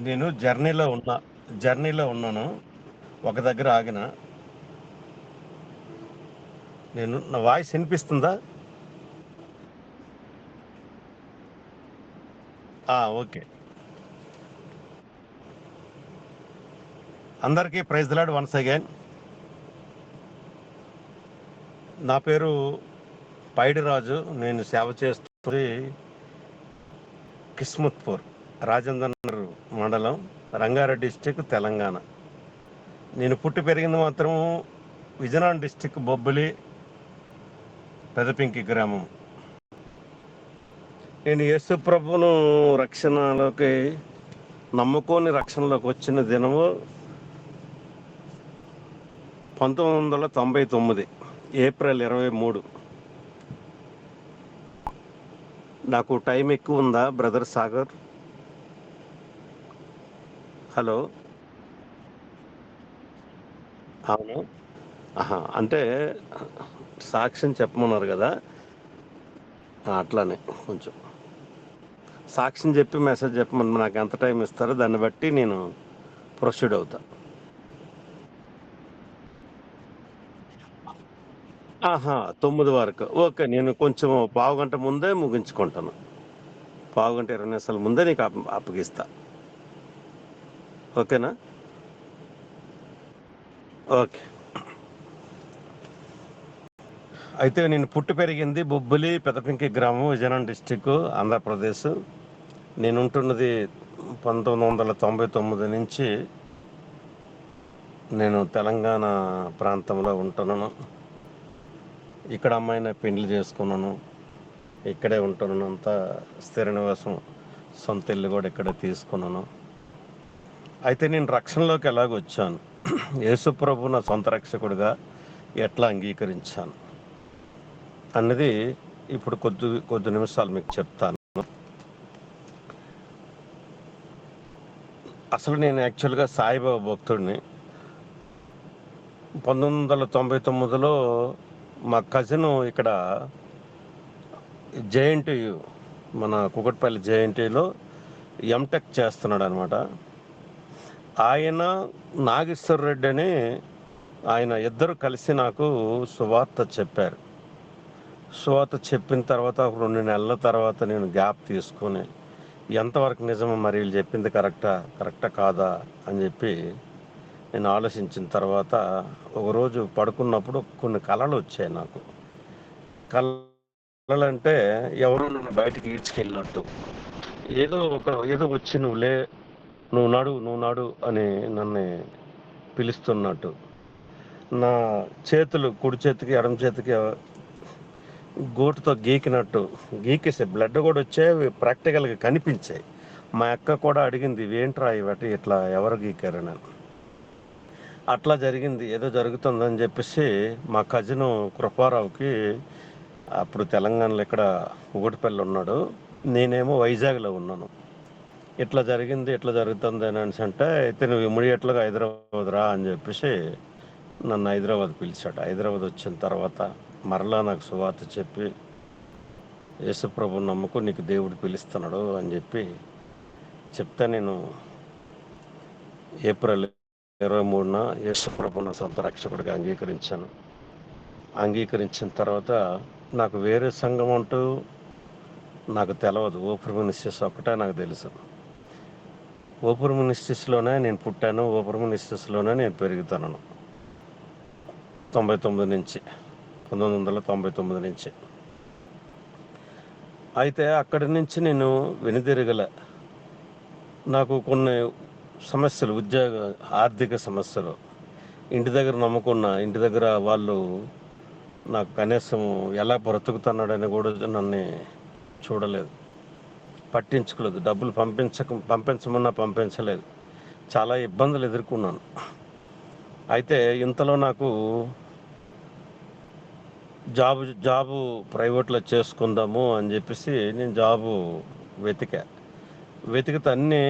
నేను జర్నీలో ఉన్నాను. ఒక దగ్గర ఆగిన. నా వాయిస్ వినిపిస్తుందా? ఓకే. అందరికీ praise the Lord once again. నా పేరు పైడి రాజు. నేను సేవ చేస్తుంది కిస్మత్పూర్, రాజేంద్ర నగర్ మండలం, రంగారెడ్డి డిస్టిక్, తెలంగాణ. నేను పుట్టి పెరిగింది మాత్రం విజయనగరం డిస్టిక్, బొబ్బిలి, పెదపింకి గ్రామం. నేను యేసు ప్రభువును రక్షణలోకి నమ్ముకొని రక్షణలోకి వచ్చిన దినము 1999 ఏప్రిల్ 23. నాకు టైం ఎక్కువ ఉందా బ్రదర్ సాగర్? హలో. అవును. అంటే సాక్ష్యం చెప్పమన్నారు కదా, అట్లానే కొంచెం సాక్ష్యం చెప్పి మెసేజ్ చెప్పమని నాకు ఎంత టైం ఇస్తారో దాన్ని బట్టి నేను ప్రొసీడ్ అవుతా. 9 వరకు ఓకే. నేను కొంచెం పావుగంట ముందే ముగించుకుంటాను. పావుగంట 20 నిమిషాల ముందే నీకు అప్పగిస్తా. ఓకేనా? ఓకే. అయితే నేను పుట్టి పెరిగింది బొబ్బిలి, పెదపింకి గ్రామం, విజయనగరం డిస్టిక్, ఆంధ్రప్రదేశ్. నేను ఉంటున్నది 1999 నుంచి నేను తెలంగాణ ప్రాంతంలో ఉంటున్నాను. ఇక్కడ అమ్మాయిని పెళ్లి చేసుకున్నాను. ఇక్కడే ఉంటున్నాను. అంతా స్థిర నివాసం, సొంత ఇల్లు కూడా ఇక్కడే తీసుకున్నాను. అయితే నేను రక్షణలోకి ఎలాగ వచ్చాను, యేసుప్రభు నా సొంత రక్షకుడిగా ఎట్లా అంగీకరించాను అన్నది ఇప్పుడు కొద్ది నిమిషాలు మీకు చెప్తాను. అసలు నేను యాక్చువల్గా సాయిబాబా భక్తుడిని. 1999లో మా కజిన్ ఇక్కడ జేఎన్టీయు, మన కుకట్పల్లి జేఎన్టీయులో ఎంటెక్ చేస్తున్నాడు అనమాట. ఆయన, నాగేశ్వర రెడ్డి అని ఆయన ఇద్దరు కలిసి నాకు సువార్త చెప్పారు. సువార్త చెప్పిన తర్వాత ఒక 2 నెలల తర్వాత నేను గ్యాప్ తీసుకొని ఎంతవరకు నిజమో, మరి వీళ్ళు చెప్పింది కరెక్టా కాదా అని చెప్పి నేను ఆలోచించిన తర్వాత ఒకరోజు పడుకున్నప్పుడు కొన్ని కళలు వచ్చాయి నాకు. కళలంటే ఎవరో నన్ను బయటికి ఈడ్చుకెళ్ళినట్టు, ఏదో వచ్చి నువ్వు నాడు అని నన్ను పిలుస్తున్నట్టు. నా చేతులు కుడి చేతికి ఎడమ చేతికి గోటుతో గీకేసే బ్లడ్ కూడా వచ్చాయి, ప్రాక్టికల్గా కనిపించాయి. మా అక్క కూడా అడిగింది, ఏంట్రా ఇవటి ఇట్లా ఎవరు గీకారని. అట్లా జరిగింది, ఏదో జరుగుతుందని చెప్పేసి మా కజిన్ కృపారావుకి, అప్పుడు తెలంగాణలో ఇక్కడ ఉగటిపల్లి ఉన్నాడు, నేనేమో వైజాగ్లో ఉన్నాను. ఇట్లా జరుగుతుంది అని అంటే, అయితే నువ్వు ఇమ్మీడియట్గా హైదరాబాద్ రా అని చెప్పేసి నన్ను హైదరాబాద్ పిలిచాడు. హైదరాబాద్ వచ్చిన తర్వాత మరలా నాకు సువార్త చెప్పి, యేసుప్రభు నమ్ముకు, నీకు దేవుడు పిలుస్తున్నాడు అని చెప్తే నేను ఏప్రిల్ 23న యేసుప్రభు నా సొంత రక్షకుడిగా అంగీకరించిన తర్వాత నాకు వేరే సంఘం అంటూ నాకు తెలియదు. ఓపెన్ మినిస్ట్రీస్ ఒక్కటే నాకు తెలుసు. ఓపెన్ మినిస్ట్రీస్లోనే నేను పుట్టాను, ఓపెన్ మినిస్ట్రీస్లోనే నేను పెరుగుతాను. 1999 నుంచి. అయితే అక్కడి నుంచి నేను వెనుదిరగల. నాకు కొన్ని సమస్యలు, ఆర్థిక సమస్యలు, ఇంటి దగ్గర వాళ్ళు నాకు కనీసం ఎలా బ్రతుకుతున్నాడని కూడా నన్ను చూడలేదు, పట్టించుకోలేదు. డబ్బులు పంపించమన్నా పంపించలేదు. చాలా ఇబ్బందులు ఎదుర్కొన్నాను. అయితే ఇంతలో నాకు జాబు ప్రైవేట్లో చేసుకుందాము అని చెప్పేసి నేను జాబు వెతికితే అన్నీ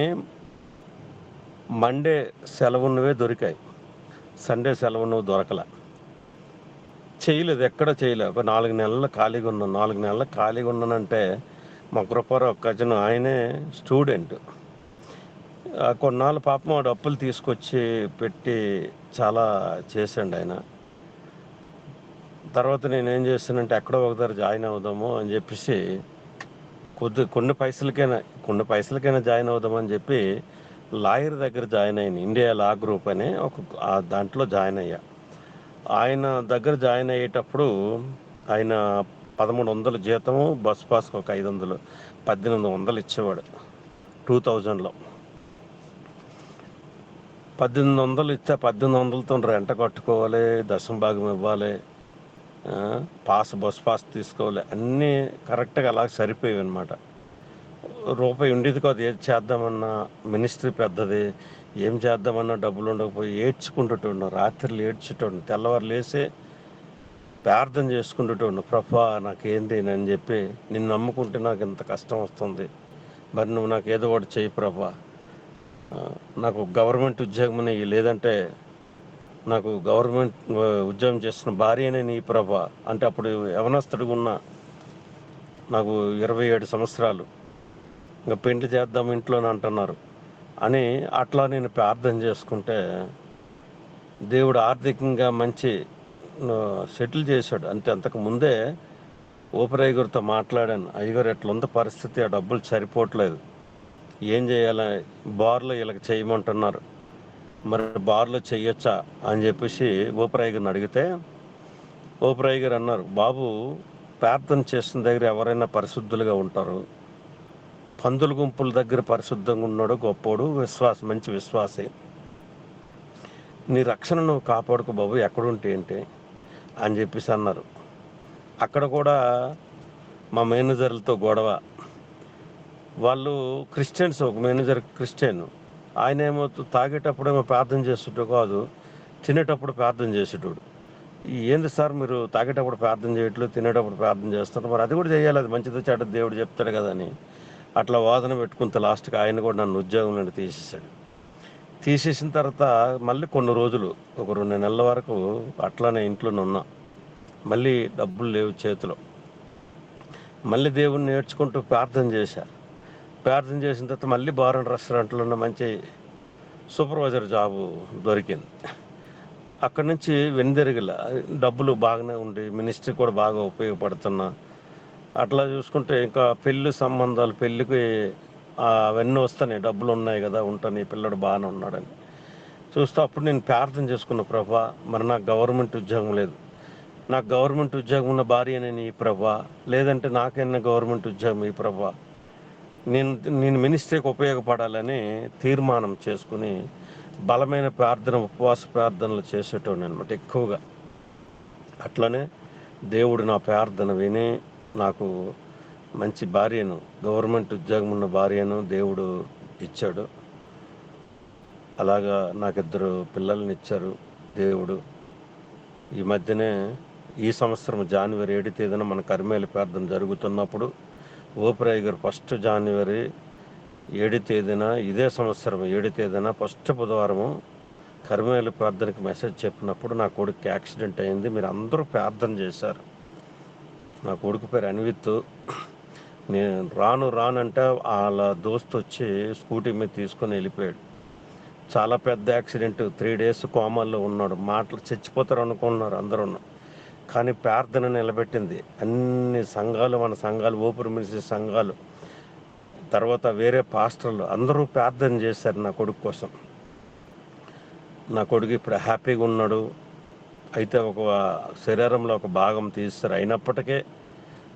మండే సెలవున్నవే దొరికాయి, సండే సెలవున్నవి దొరకలే. ఎక్కడ చేయలేదు. ఒక 4 నెలలు ఖాళీగా ఉన్నాను. 4 నెలలు ఖాళీగా ఉన్నానంటే మా కృపారావు కజిన్, ఆయనే స్టూడెంట్, కొన్నాళ్ళు పాపం వాడు అప్పులు తీసుకొచ్చి పెట్టి చాలా చేశాడు ఆయన. తర్వాత నేనేం చేశానంటే ఎక్కడో ఒక దగ్గర జాయిన్ అవుదాము అని చెప్పేసి కొన్ని పైసలకైనా జాయిన్ అవుదామని చెప్పి లాయర్ దగ్గర జాయిన్ అయ్యాను. ఇండియా లా గ్రూప్ అని దాంట్లో జాయిన్ అయ్యా. ఆయన దగ్గర జాయిన్ అయ్యేటప్పుడు ఆయన 1300 జీతము, బస్ పాస్కి ఒక 500, 1800 ఇచ్చేవాడు 2000లో. 1800 ఇస్తే 1800తో రెంట కట్టుకోవాలి, దశమ భాగం ఇవ్వాలి, బస్ పాస్ తీసుకోవాలి, అన్నీ కరెక్ట్గా అలా సరిపోయేవి అనమాట. రూపాయి ఉండేది కాదు. ఏది చేద్దామన్నా, మినిస్ట్రీ పెద్దది, ఏం చేద్దామన్నా డబ్బులు ఉండకపోయి ఏడ్చుకుంటుంటాను. రాత్రులు ఏడ్చేటోడిని, తెల్లవారు లేసి ప్రార్థన చేసుకుంటుంటాను. ప్రభా నాకేంటి అని చెప్పి, నిన్ను నమ్ముకుంటే నాకు ఇంత కష్టం వస్తుంది, మరి నువ్వు నాకు ఏదో ఒకటి చేయి ప్రభా, నాకు గవర్నమెంట్ ఉద్యోగం లేదంటే నాకు గవర్నమెంట్ ఉద్యోగం చేస్తున్న భార్యనే నీ ప్రభా అంటే, అప్పుడు యవనస్తుడిగా ఉన్న నాకు 27 సంవత్సరాలు, ఇంకా పెళ్లి చేద్దాం ఇంట్లోనే అంటున్నారు అని అట్లా నేను ప్రార్థన చేసుకుంటే దేవుడు ఆర్థికంగా మంచి సెటిల్ చేశాడు. అంతకు ముందే ఓపరయ్యగారితో మాట్లాడాను. అయ్యగారు ఎట్లుంది పరిస్థితి, ఆ డబ్బులు సరిపోవట్లేదు, ఏం చేయాలి, బార్లో వీళ్ళకి చేయమంటున్నారు, మరి బార్లో చెయ్యొచ్చా అని చెప్పేసి ఓపరయ్యగారిని అడిగితే ఓపరయ్యగారు అన్నారు, బాబు ప్రార్థన చేసిన దగ్గర ఎవరైనా పరిశుద్ధులుగా ఉంటారు, పందుల గుంపుల దగ్గర పరిశుద్ధంగా ఉన్నాడు గొప్పోడు, మంచి విశ్వాసే, నీ రక్షణ నువ్వు కాపాడుకో బాబు, ఎక్కడుంటే ఏంటి అని చెప్పేసి అన్నారు. అక్కడ కూడా మా మేనేజర్లతో గొడవ. వాళ్ళు క్రిస్టియన్స్, ఒక మేనేజర్ క్రిస్టియన్, ఆయన ఏమో తాగేటప్పుడేమో ప్రార్థన చేసేటో కాదు, తినేటప్పుడు ప్రార్థన చేసేటోడు. ఏంది సార్ మీరు తాగేటప్పుడు ప్రార్థన చేయట్లేదు, తినేటప్పుడు ప్రార్థన చేస్తారు, మరి అది కూడా చేయాలి, అది మంచిదో చెడ్డది దేవుడు చెప్తాడు కదా అని అట్లా వాదన పెట్టుకుంటే లాస్ట్కి ఆయన కూడా నన్ను ఉద్యోగం నుండి తీసేసాడు. తీసేసిన తర్వాత మళ్ళీ కొన్ని రోజులు, ఒక 2 నెలల వరకు అట్లానే ఇంట్లోనే ఉన్నా. మళ్ళీ డబ్బులు లేవు చేతిలో. మళ్ళీ దేవుణ్ణి నేర్చుకుంటూ ప్రార్థన చేసిన తర్వాత మళ్ళీ బార్ అండ్ రెస్టారెంట్లో ఉన్న మంచి సూపర్వైజర్ జాబు దొరికింది. అక్కడి నుంచి వెనుదిరిగిల, డబ్బులు బాగానే ఉండి మినిస్ట్రీ కూడా బాగా ఉపయోగపడుతున్నా. అట్లా చూసుకుంటే ఇంకా పెళ్లి సంబంధాలు, పెళ్ళికి అవన్నీ వస్తున్నాయి, డబ్బులు ఉన్నాయి కదా, ఉంటాను, పిల్లడు బాగానే ఉన్నాడని చూస్తే అప్పుడు నేను ప్రార్థన చేసుకున్న, ప్రభా మరి నాకు గవర్నమెంట్ ఉద్యోగం లేదు, నాకు గవర్నమెంట్ ఉద్యోగం ఉన్న భార్యనే నీ ప్రభా, లేదంటే నాకైనా గవర్నమెంట్ ఉద్యోగం ఈ ప్రభా, నేను మినిస్ట్రీకి ఉపయోగపడాలని తీర్మానం చేసుకుని బలమైన ప్రార్థన, ఉపవాస ప్రార్థనలు చేసేటోని అనమాట ఎక్కువగా. అట్లనే దేవుడు నా ప్రార్థన విని నాకు మంచి భార్యను, గవర్నమెంట్ ఉద్యోగం ఉన్న భార్యను దేవుడు ఇచ్చాడు. అలాగా నాకు 2 పిల్లల్ని ఇచ్చారు దేవుడు. ఈ మధ్యనే ఈ సంవత్సరం జనవరి 7వ తేదీన మన కర్మేలు ప్రార్థన జరుగుతున్నప్పుడు ఓపరయ్య గారు 1 జనవరి 7వ తేదీన, ఇదే సంవత్సరం 7వ తేదీన ఫస్ట్ బుధవారము కర్మేలు ప్రార్థనకి మెసేజ్ చెప్పినప్పుడు నా కొడుకు యాక్సిడెంట్ అయింది, మీరు అందరూ ప్రార్థన చేశారు. నా కొడుకు పేరు అన్విత్. నేను రానంటే వాళ్ళ దోస్తు వచ్చి స్కూటీ మీద తీసుకొని వెళ్ళిపోయాడు. చాలా పెద్ద యాక్సిడెంట్, 3 days కోమాల్లో ఉన్నాడు, మాటలు చచ్చిపోతారు అనుకున్నారు అందరూ, కానీ ప్రార్థన నిలబెట్టింది. అన్ని సంఘాలు, మన సంఘాలు, ఓపెన్ మినిస్ట్రీ సంఘాలు, తర్వాత వేరే పాస్టర్లు అందరూ ప్రార్థన చేశారు నా కొడుకు కోసం. నా కొడుకు ఇప్పుడు హ్యాపీగా ఉన్నాడు. అయితే ఒక శరీరంలో ఒక భాగం తీస్తారు, అయినప్పటికీ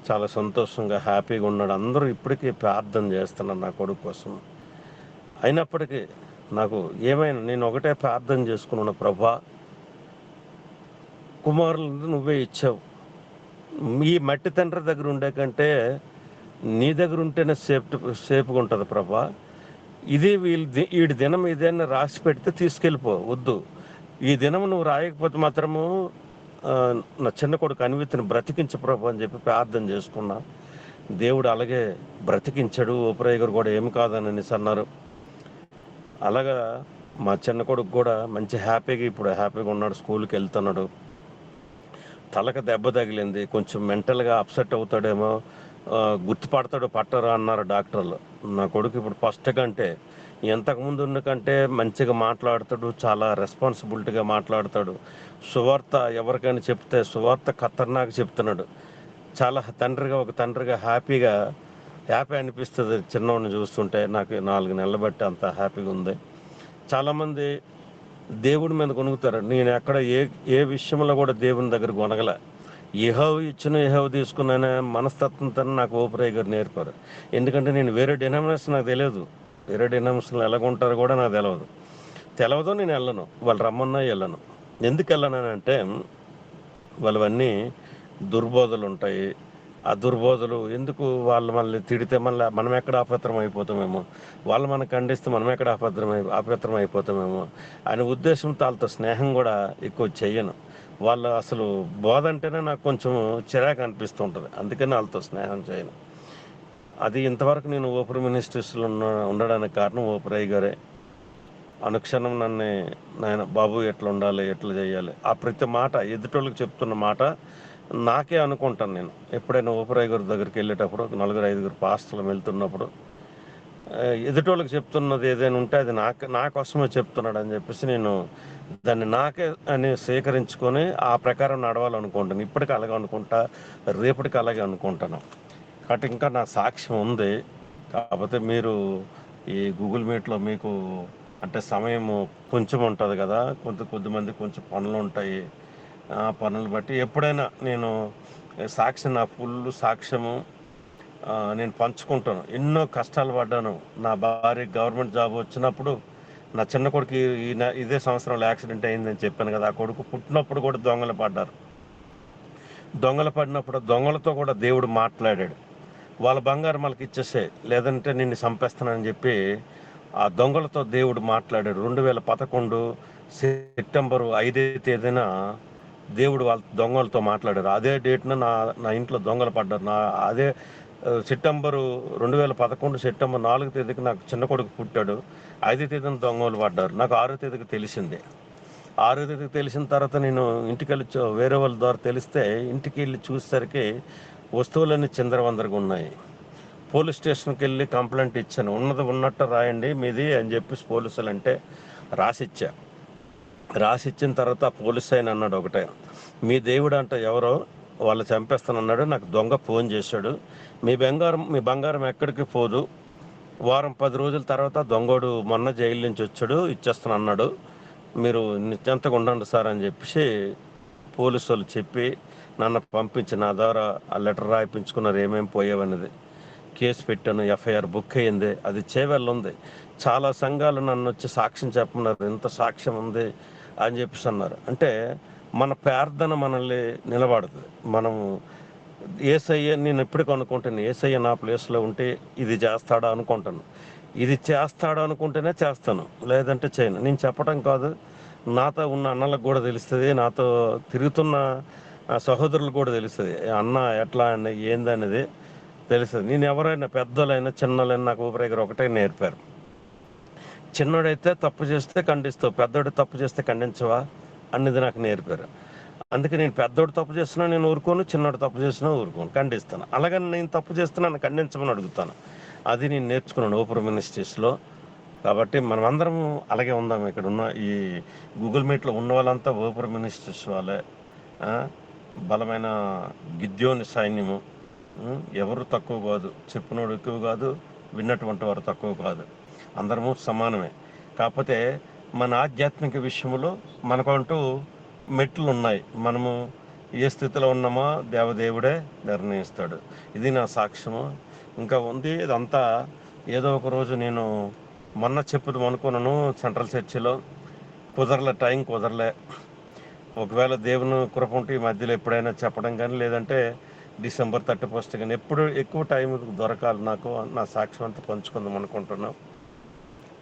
చాలా సంతోషంగా హ్యాపీగా ఉన్నాడు. అందరూ ఇప్పటికీ ప్రార్థన చేస్తున్నారు నా కొడుకు కోసం. అయినప్పటికీ నాకు ఏమైనా, నేను ఒకటే ప్రార్థన చేసుకున్నాను, ప్రభా కుమారులను నువ్వే ఇచ్చావు, ఈ మట్టి తండ్రి దగ్గర ఉండే కంటే నీ దగ్గర ఉంటేనే సేఫ్గా ఉంటుంది ప్రభా, ఇది వీడి దినం ఇదేనా రాసి పెడితే తీసుకెళ్ళిపో, వద్దు, ఈ దినం నువ్వు రాయకపోతే మాత్రము నా చిన్న కొడుకు అన్వితిని బ్రతికించు ప్రభు అని చెప్పి ప్రార్థన చేసుకున్నా. దేవుడు అలాగే బ్రతికించాడు. ఓపరయ్య గారు కూడా ఏమి కాదని అన్నారు. అలాగా మా చిన్న కొడుకు కూడా మంచి ఇప్పుడు హ్యాపీగా ఉన్నాడు, స్కూల్కి వెళ్తున్నాడు. తలకు దెబ్బ తగిలింది, కొంచెం మెంటల్గా అప్సెట్ అవుతాడేమో, గుర్తుపడతాడు పట్టరా అన్నారు డాక్టర్లు. నా కొడుకు ఇప్పుడు ఫస్ట్ కంటే ఇంతకుముందు ఉన్న కంటే మంచిగా మాట్లాడతాడు, చాలా రెస్పాన్సిబిలిటీగా మాట్లాడతాడు. సువార్త ఎవరికైనా చెప్తే సువార్త ఖతర్నాక్ చెప్తున్నాడు. చాలా ఒక తండ్రిగా హ్యాపీ అనిపిస్తుంది చిన్నవాడిని చూస్తుంటే. నాకు 4 నెలలు బట్టి అంత హ్యాపీగా ఉంది. చాలామంది దేవుడి మీద కొనుగుతారు. నేను ఎక్కడ ఏ విషయంలో కూడా దేవుని దగ్గర కొనగల. యెహోవా ఇచ్చిన యెహోవా తీసుకున్న మనస్తత్వంతో నాకు ఓపురయ్య గారు నేర్పారు. ఎందుకంటే నేను వేరే డినామినేషన్ నాకు తెలియదు. వేరే డినామినేషన్లో ఎలాగుంటారో కూడా నాకు తెలియదు. నేను వెళ్ళను. వాళ్ళు రమ్మన్నా వెళ్ళను. ఎందుకు వెళ్ళనంటే వాళ్ళవన్నీ దుర్బోధలు ఉంటాయి. ఆ దుర్బోధలు ఎందుకు, వాళ్ళు మళ్ళీ తిడితే మళ్ళీ మనం ఎక్కడ అపవిత్రం అయిపోతామేమో, వాళ్ళు మనకు ఖండిస్తే మనం ఎక్కడ అపవిత్రం అయిపోతామేమో అనే ఉద్దేశంతో వాళ్ళతో స్నేహం కూడా ఎక్కువ చెయ్యను. వాళ్ళు అసలు బోధ అంటేనే నాకు కొంచెం చిరాకు అనిపిస్తుంటుంది. అందుకని వాళ్ళతో స్నేహం చేయను. అది ఇంతవరకు నేను ఓపెన్ మినిస్ట్రీస్లో ఉండడానికి కారణం ఓపురయ్య గారే. అనుక్షణం నాయన బాబు ఎట్లా ఉండాలి, ఎట్లా చేయాలి, ఆ ప్రతి మాట ఎదుటోళ్ళకి చెప్తున్న మాట నాకే అనుకుంటాను. నేను ఎప్పుడైనా ఓపురయ్య గారి దగ్గరికి వెళ్ళేటప్పుడు 4-5 పాస్టర్లు వెళ్తున్నప్పుడు ఎదుటోళ్ళకి చెప్తున్నది ఏదైనా ఉంటే అది నా కోసమే చెప్తున్నాడు అని చెప్పేసి నేను దాన్ని నాకే అని స్వీకరించుకొని ఆ ప్రకారం నడవాలనుకుంటాను. ఇప్పటికీ అలాగే అనుకుంటా, రేపటికి అలాగే అనుకుంటాను. కాబట్టి ఇంకా నా సాక్ష్యం ఉంది. కాకపోతే మీరు ఈ గూగుల్ మీట్లో మీకు అంటే సమయం కొంచెం ఉంటుంది కదా, కొద్దిమంది కొంచెం పనులు ఉంటాయి. ఆ పనులు బట్టి ఎప్పుడైనా నేను నా ఫుల్ సాక్ష్యము నేను పంచుకుంటాను. ఎన్నో కష్టాలు పడ్డాను. నా భార్య గవర్నమెంట్ జాబ్ వచ్చినప్పుడు నా చిన్న కొడుకు ఇదే సంవత్సరంలో యాక్సిడెంట్ అయిందని చెప్పాను కదా, ఆ కొడుకు పుట్టినప్పుడు కూడా దొంగలు పడినప్పుడు దొంగలతో కూడా దేవుడు మాట్లాడాడు. వాళ్ళ బంగారం వాళ్ళకి ఇచ్చేసే, లేదంటే నిన్ను చంపేస్తానని చెప్పి ఆ దొంగలతో దేవుడు మాట్లాడాడు. 2011 సెప్టెంబరు 5వ తేదీన దేవుడు వాళ్ళ దొంగలతో మాట్లాడారు. అదే డేట్న నా ఇంట్లో దొంగలు పడ్డారు. అదే సెప్టెంబర్ 4వ తేదీకి నాకు చిన్న కొడుకు పుట్టాడు. 5వ తేదీన దొంగలు పడ్డారు. నాకు 6వ తేదీకి తెలిసిందే. 6వ తేదీకి తెలిసిన తర్వాత నేను ఇంటికి వెళ్ళి వేరే వాళ్ళ ద్వారా తెలిస్తే ఇంటికి వెళ్ళి చూసేసరికి వస్తువులన్నీ చిందరవందరగా ఉన్నాయి. పోలీస్ స్టేషన్కి వెళ్ళి కంప్లైంట్ ఇచ్చాను. ఉన్నది ఉన్నట్టు రాయండి మీది అని చెప్పేసి పోలీసులు అంటే రాసిచ్చిన తర్వాత పోలీస్ ఆయన అన్నాడు ఒకటే, మీ దేవుడు అంట ఎవరో వాళ్ళు చంపేస్తానన్నాడు, నాకు దొంగ ఫోన్ చేశాడు, మీ బంగారం ఎక్కడికి పోదు, వారం 10 రోజుల తర్వాత దొంగోడు మొన్న జైలు నుంచి వచ్చాడు, ఇచ్చేస్తాను అన్నాడు, మీరు నిశ్చింతగా ఉండండి సార్ అని చెప్పేసి పోలీసు వాళ్ళు చెప్పి నన్ను పంపించి నా ద్వారా ఆ లెటర్ రాయించుకున్నారు. ఏమేమి పోయేవనేది కేసు పెట్టాను. ఎఫ్ఐఆర్ బుక్ అయ్యింది. అది చేవెళ్ళ ఉంది. చాలా సంఘాలు నన్ను వచ్చి సాక్ష్యం చెప్పమన్నారు. ఇంత సాక్ష్యం ఉంది అని చెప్పేసి అన్నారు. అంటే మన ప్రార్థన మనల్ని నిలబడుతుంది. మనము నేను ఎప్పటికీ అనుకుంటాను, ఏసయ్య నా ప్లేస్లో ఉంటే ఇది చేస్తాడా అనుకుంటాను. ఇది చేస్తాడు అనుకుంటేనే చేస్తాను, లేదంటే చేయను. నేను చెప్పడం కాదు, నాతో ఉన్న అన్నలకు కూడా తెలుస్తుంది, నాతో తిరుగుతున్న సహోదరులకు కూడా తెలుస్తుంది. అన్న ఎట్లా ఏందనేది తెలుస్తుంది. నేను ఎవరైనా పెద్దోళ్ళైనా చిన్నోళ్ళైనా నాకు ఊపిరి ఒకటే నేర్పారు, చిన్నోడైతే తప్పు చేస్తే ఖండిస్తావు, పెద్దోడు తప్పు చేస్తే ఖండించవా అన్నది నాకు నేర్పారు. అందుకే నేను పెద్దోడు తప్పు చేస్తున్నా నేను ఊరుకోను, చిన్నోడు తప్పు చేసినా ఊరుకోను, ఖండిస్తాను. అలాగని నేను తప్పు చేస్తున్నాను ఖండించమని అడుగుతాను. అది నేను నేర్చుకున్నాను ఓపెన్ మినిస్ట్రీస్లో. కాబట్టి మనం అందరం అలాగే ఉందాం. ఇక్కడ ఉన్న ఈ గూగుల్ మీట్లో ఉన్న వాళ్ళంతా ఓపెన్ మినిస్ట్రీస్ వాళ్ళే. బలమైన గిద్యోని సైన్యము. ఎవరు తక్కువ కాదు, చెప్పినోడు ఎక్కువ కాదు, విన్నటువంటి వారు తక్కువ కాదు, అందరము సమానమే. కాకపోతే మన ఆధ్యాత్మిక విషయంలో మనకంటూ మెట్లు ఉన్నాయి. మనము ఏ స్థితిలో ఉన్నామో దేవదేవుడే నిర్ణయిస్తాడు. ఇది నా సాక్ష్యము. ఇంకా ఉంది. ఇదంతా ఏదో ఒక రోజు నేను మొన్న చెప్పుదాం అనుకున్నాను సెంట్రల్ చర్చిలో, టైం కుదరలే. ఒకవేళ దేవుని కృప ఉంటే ఈ మధ్యలో ఎప్పుడైనా చెప్పడం కానీ, లేదంటే December 31 కానీ ఎప్పుడు ఎక్కువ టైం దొరకాలి నాకు, నా సాక్ష్యం అంతా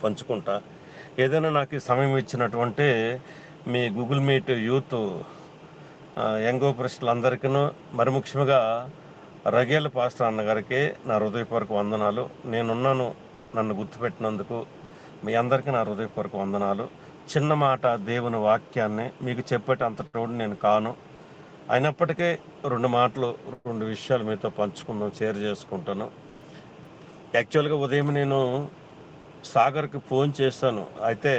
పంచుకుంటా. ఏదైనా నాకు సమయం ఇచ్చినటువంటి మీ గూగుల్ మీట్ యూత్ యంగ్ ఓపరిస్టులందరికీ, మరి ముఖ్యంగా రగేల్ పాస్టర్ అన్నగారికి నా హృదయపూర్వక వందనాలు. నేనున్నాను నన్ను గుర్తుపెట్టినందుకు మీ అందరికీ నా హృదయపూర్వక వందనాలు. చిన్న మాట దేవుని వాక్యాన్ని మీకు చెప్పేటంతటోడు నేను కాను. అయినప్పటికీ 2 విషయాలు మీతో షేర్ చేసుకుంటాను. యాక్చువల్గా ఉదయం నేను సాగర్కి ఫోన్ చేశాను. అయితే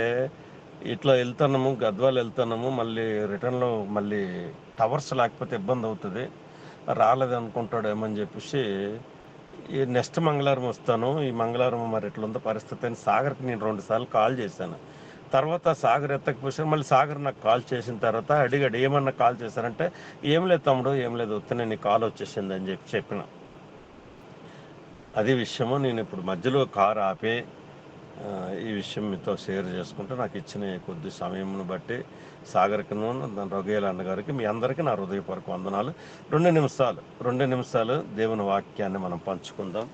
ఇట్లా వెళ్తున్నాము, గద్వాల్ వెళ్తున్నాము, మళ్ళీ రిటర్న్లో మళ్ళీ టవర్స్ లేకపోతే ఇబ్బంది అవుతుంది, రాలేదనుకుంటాడేమో అని చెప్పేసి ఈ నెక్స్ట్ మంగళవారం వస్తాను, ఈ మంగళవారం మరి ఎట్లా ఉందో పరిస్థితి అని సాగర్కి నేను 2 సార్లు కాల్ చేశాను. తర్వాత సాగర్ ఎత్తకపోయాను. మళ్ళీ సాగర్ నాకు కాల్ చేసిన తర్వాత అడిగాడు, ఏమన్నా కాల్ చేశారంటే, ఏం లేదు తమ్ముడు, ఏం లేదు, వస్తే నీ కాల్ వచ్చేసింది అని చెప్పిన. అది విషయము. నేను ఇప్పుడు మధ్యలో కారు ఆపి ఈ విషయం మీతో షేర్ చేసుకుంటూ నాకు ఇచ్చిన కొద్ది సమయంను బట్టి సాగర్కిను రఘుయేల అన్నగారికి మీ అందరికీ నా హృదయపూర్వక వందనాలు. 2 నిమిషాలు దేవుని వాక్యాన్ని మనం పంచుకుందాం.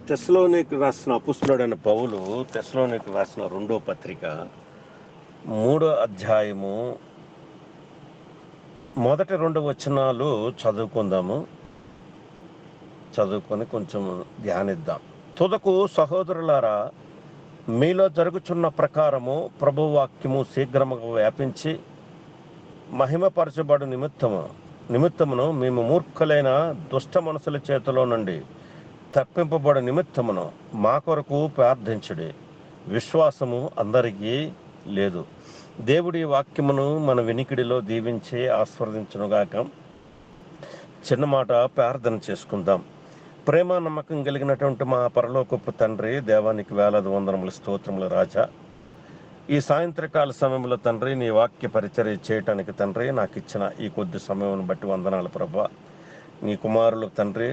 తెస్సలోనికి రాసిన అపుస్తలుడైన పౌలు తెస్సలోనికి రాసిన 2వ పత్రిక 3వ అధ్యాయము మొదటి 2 వచనాలు చదువుకొని కొంచెం ధ్యానిద్దాం. తుదకు సహోదరులారా, మీలో జరుగుచున్న ప్రకారము ప్రభువాక్యము శీఘ్రముగా వ్యాపించి మహిమపరచబడు నిమిత్తమును మేము మూర్ఖులైన దుష్ట మనుషుల చేతిలో నుండి తప్పింపబడు నిమిత్తమును మా కొరకు ప్రార్థించుడి. విశ్వాసము అందరికీ లేదు. దేవుడి వాక్యమును మన వినికిడిలో దీవించి ఆస్వాదించునుగాక. చిన్న మాట ప్రార్థన చేసుకుందాం. ప్రేమ నమ్మకం కలిగినటువంటి మా పరలోకపు తండ్రి, దేవానికి వేలాది వందనములు, స్తోత్రములు రాజా. ఈ సాయంత్రకాల సమయంలో తండ్రి, నీ వాక్య పరిచర్య చేయటానికి తండ్రి నాకు ఇచ్చిన ఈ కొద్ది సమయం బట్టి వందనాలు ప్రభా. నీ కుమారులు తండ్రి,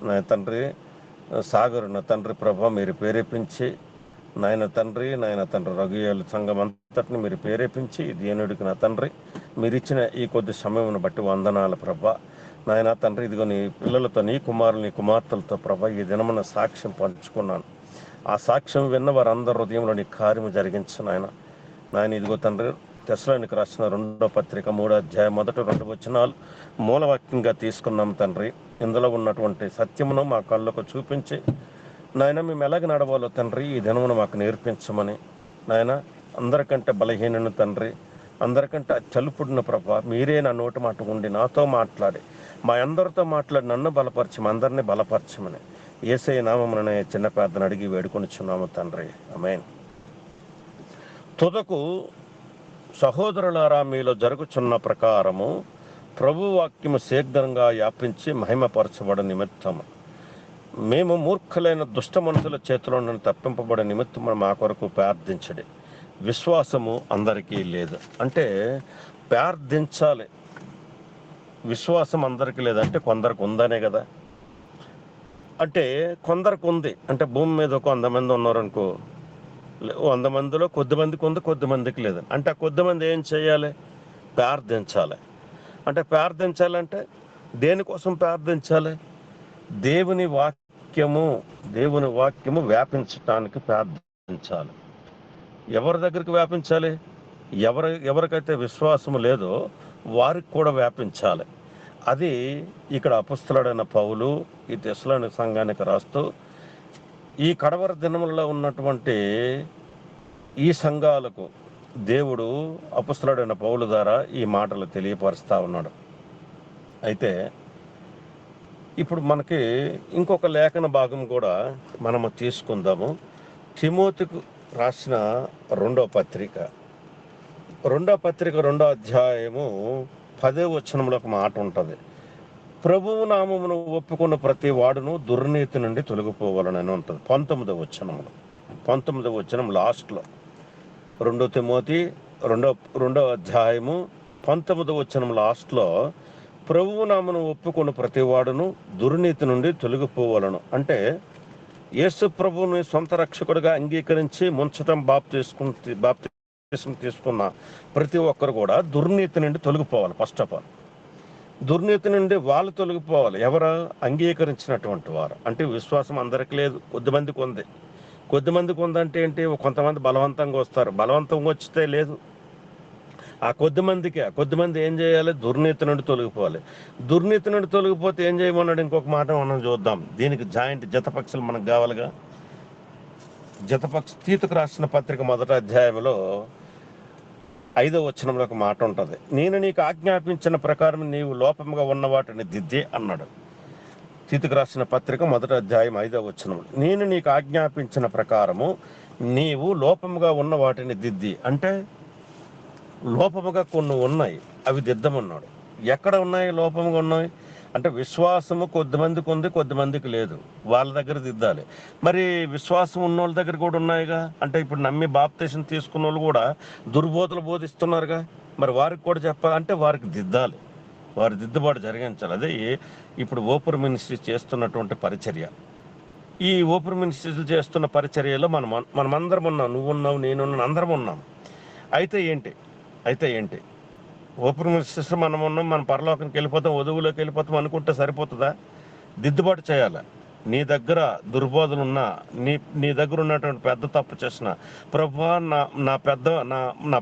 నా తండ్రి సాగరు నా తండ్రి ప్రభా, మీరు ప్రేరేపించి నాయన తండ్రి రఘుయేలు సంఘం అంతటిని మీరు ప్రేరేపించి దేనుడికి నా తండ్రి మీరు ఇచ్చిన ఈ కొద్ది సమయం బట్టి వందనాలు ప్రభా. నాయన తండ్రి, ఇదిగో నీ పిల్లలతో, నీ కుమారులు, నీ కుమార్తెలతో ప్రభా ఈ దినమున సాక్ష్యం పంచుకున్నాను. ఆ సాక్ష్యం విన్న వారందరి హృదయంలో నీ కార్యము జరిగించు నాయన. ఇదిగో తండ్రి, తెస్సలోనికి రాసిన 2వ పత్రిక 3వ అధ్యాయం మొదటి 2 వచనాలు మూలవాక్యంగా తీసుకున్నాం తండ్రి. ఇందులో ఉన్నటువంటి సత్యమును మా కళ్ళకు చూపించి నాయన మేము ఎలాగ నడవాలో తండ్రి ఈ దినమును మాకు నేర్పించమని నాయన. అందరికంటే బలహీనను తండ్రి, అందరికంటే చలుపుడిన ప్రభా, మీరే నా నోటి మాట ఉండి నాతో మాట్లాడి మా అందరితో మాట్లాడి నన్ను బలపరచి మా అందరినీ బలపరచమని యేసయ్య నామమున చిన్న ప్రార్థన అడిగి వేడుకొనిచున్నాము తండ్రి, ఆమేన్. తుదకు సహోదరులారా, మీలో జరుగుచున్న ప్రకారము ప్రభు వాక్యము శీఘ్రంగా వ్యాపించి మహిమపరచబడ నిమిత్తము మేము మూర్ఖులైన దుష్ట మనుషుల చేతిలో నుండి తప్పింపబడే నిమిత్తము మా కొరకు ప్రార్థించడి. విశ్వాసము అందరికీ లేదు అంటే ప్రార్థించాలి. విశ్వాసం అందరికీ లేదంటే కొందరికి ఉందనే కదా. అంటే కొందరికి ఉంది అంటే భూమి మీద ఒక 100 మంది ఉన్నారనుకో, 100 మందిలో కొద్దిమందికి ఉంది, కొద్దిమందికి లేదు. అంటే ఆ కొద్దిమంది ఏం చేయాలి? ప్రార్థించాలి. అంటే ప్రార్థించాలంటే దేనికోసం ప్రార్థించాలి? దేవుని వాక్యము వ్యాపించటానికి ప్రార్థించాలి. ఎవరి దగ్గరికి వ్యాపించాలి? ఎవరికైతే విశ్వాసము లేదో వారికి కూడా వ్యాపించాలి. అది ఇక్కడ అపుస్తలుడైన పౌలు ఈ తెస్సలోనిక సంఘానికి రాస్తూ ఈ కడవర దినములలో ఉన్నటువంటి ఈ సంఘాలకు దేవుడు అపుస్తలుడైన పౌలు ద్వారా ఈ మాటలు తెలియపరుస్తూ ఉన్నాడు. అయితే ఇప్పుడు మనకి ఇంకొక లేఖన భాగం కూడా మనము తీసుకుందాము. తిమోతికు రాసిన 2వ పత్రిక 2వ అధ్యాయము 10వ వచనంలో ఒక మాట ఉంటుంది. ప్రభువు నామమును ఒప్పుకున్న ప్రతి వాడును దుర్నీతి నుండి తొలగిపోవాలని ఉంటుంది 19వ వచనం లాస్ట్లో. 2 తిమోతి 2వ అధ్యాయము 19వ వచనం లాస్ట్లో ప్రభువు నామమును ఒప్పుకున్న ప్రతి వాడును దుర్నీతి నుండి తొలగిపోవాలను అంటే యేసు ప్రభువుని సొంత రక్షకుడిగా అంగీకరించి ముంచటం బాప్తిస్మం తీసుకున్న ప్రతి ఒక్కరు కూడా దుర్నీతి నుండి తొలగిపోవాలి. ఫస్ట్ ఆఫ్ ఆల్ దుర్నీతి నుండి వాళ్ళు తొలగిపోవాలి. ఎవరు? అంగీకరించినటువంటి వారు. అంటే విశ్వాసం అందరికీ లేదు, కొద్దిమందికి ఉందంటే ఏంటి? కొంతమంది బలవంతంగా వస్తారు, బలవంతంగా వచ్చితే లేదు. ఆ కొద్దిమంది ఏం చేయాలి? దుర్నీతి నుండి తొలగిపోవాలి. దుర్నీతి నుండి తొలగిపోతే ఏం చేయమన్నాడు? ఇంకొక మాట మనం చూద్దాం. దీనికి జతపక్షులు మనకు కావాలిగా. తీతుకు రాసిన పత్రిక 1వ అధ్యాయంలో 5వ వచనంలో ఒక మాట ఉంటుంది, నేను నీకు ఆజ్ఞాపించిన ప్రకారం నీవు లోపముగా ఉన్న వాటిని దిద్దే అన్నాడు. తీతుకు రాసిన పత్రిక 1వ అధ్యాయం 5వ వచనం, నేను నీకు ఆజ్ఞాపించిన ప్రకారము నీవు లోపముగా ఉన్న వాటిని దిద్ది అంటే లోపముగా కొన్ని ఉన్నాయి, అవి దిద్దమన్నాడు. ఎక్కడ ఉన్నాయి లోపముగా ఉన్నాయి అంటే విశ్వాసము కొద్దిమందికి ఉంది, కొద్దిమందికి లేదు, వాళ్ళ దగ్గర దిద్దాలి. మరి విశ్వాసం ఉన్న వాళ్ళ దగ్గర కూడా ఉన్నాయిగా, అంటే ఇప్పుడు నమ్మి బాప్తీసం తీసుకున్న వాళ్ళు కూడా దుర్బోధలు బోధిస్తున్నారుగా, మరి వారికి కూడా చెప్పాలి, అంటే వారికి దిద్దాలి, వారి దిద్దుబాటు జరిగించాలి. అదే ఇప్పుడు ఓపెన్ మినిస్ట్రీ చేస్తున్నటువంటి పరిచర్య. ఈ ఓపెన్ మినిస్ట్రీలు చేస్తున్న పరిచర్యలో మనమందరం ఉన్నాం, నువ్వున్నావు, నేనున్నాను, అందరం ఉన్నాం. అయితే ఏంటి ఓపెన్ మినిస్ట్రీస్ మనం ఉన్నాం, మన పరలోకానికి వెళ్ళిపోతాం, వధువులోకి వెళ్ళిపోతాం అనుకుంటే సరిపోతుందా? దిద్దుబాటు చేయాలి. నీ దగ్గర దుర్బోధలు ఉన్నా, నీ దగ్గర ఉన్నటువంటి పెద్ద తప్పు చేసిన, ప్రభువా నా